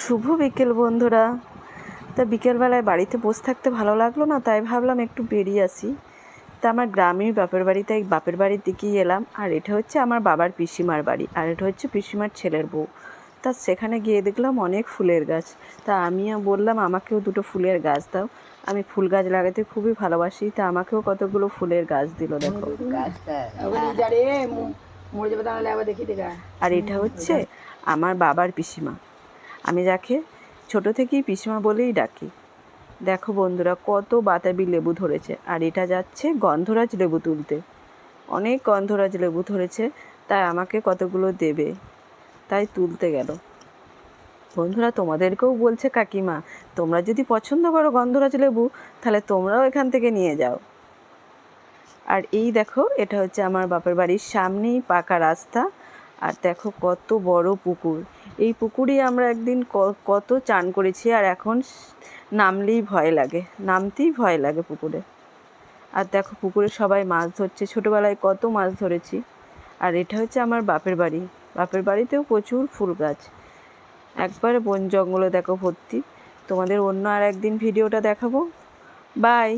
শুভ বিকেল বন্ধুরা। তা বিকেলবেলায় বাড়িতে বসে থাকতে ভালো লাগলো না, তাই ভাবলাম একটু বেরিয়ে আসি। তা আমার গ্রামের বাপের বাড়ির দিকেই এলাম। আর এটা হচ্ছে আমার বাবার পিসিমার বাড়ি, আর এটা হচ্ছে পিসিমার ছেলের বউ। তা সেখানে গিয়ে দেখলাম অনেক ফুলের গাছ। তা আমিও বললাম আমাকেও দুটো ফুলের গাছ দাও, আমি ফুল গাছ লাগাতে খুবই ভালোবাসি। তা আমাকেও কতগুলো ফুলের গাছ দিল, দেখো। আর এটা হচ্ছে আমার বাবার পিসিমা, আমি যাকে ছোট থেকেই পিসিমা বলেই ডাকি। দেখো বন্ধুরা, কত বাতাবি লেবু ধরেছে। আর এটা যাচ্ছে গন্ধরাজ লেবু তুলতে, অনেক গন্ধরাজ লেবু ধরেছে, তাই আমাকে কতগুলো দেবে, তাই তুলতে গেল। বন্ধুরা, তোমাদেরকেও বলছে কাকিমা, তোমরা যদি পছন্দ করো গন্ধরাজ লেবু, তাহলে তোমরাও এখান থেকে নিয়ে যাও। আর এই দেখো, এটা হচ্ছে আমার বাপের বাড়ির সামনেই পাকা রাস্তা। আর দেখো কত বড় পুকুর। এই পুকুরেই আমরা একদিন কত চান করেছি, আর এখন নামতেই ভয় লাগে পুকুরে। আর দেখো পুকুরে সবাই মাছ ধরছে, ছোটোবেলায় কত মাছ ধরেছি। আর এটা হচ্ছে আমার বাপের বাড়ি, বাপের বাড়িতেও প্রচুর ফুল গাছ, একবারে বন জঙ্গলে দেখো ভর্তি। তোমাদের অন্য আর একদিন ভিডিওটা দেখাবো। বাই।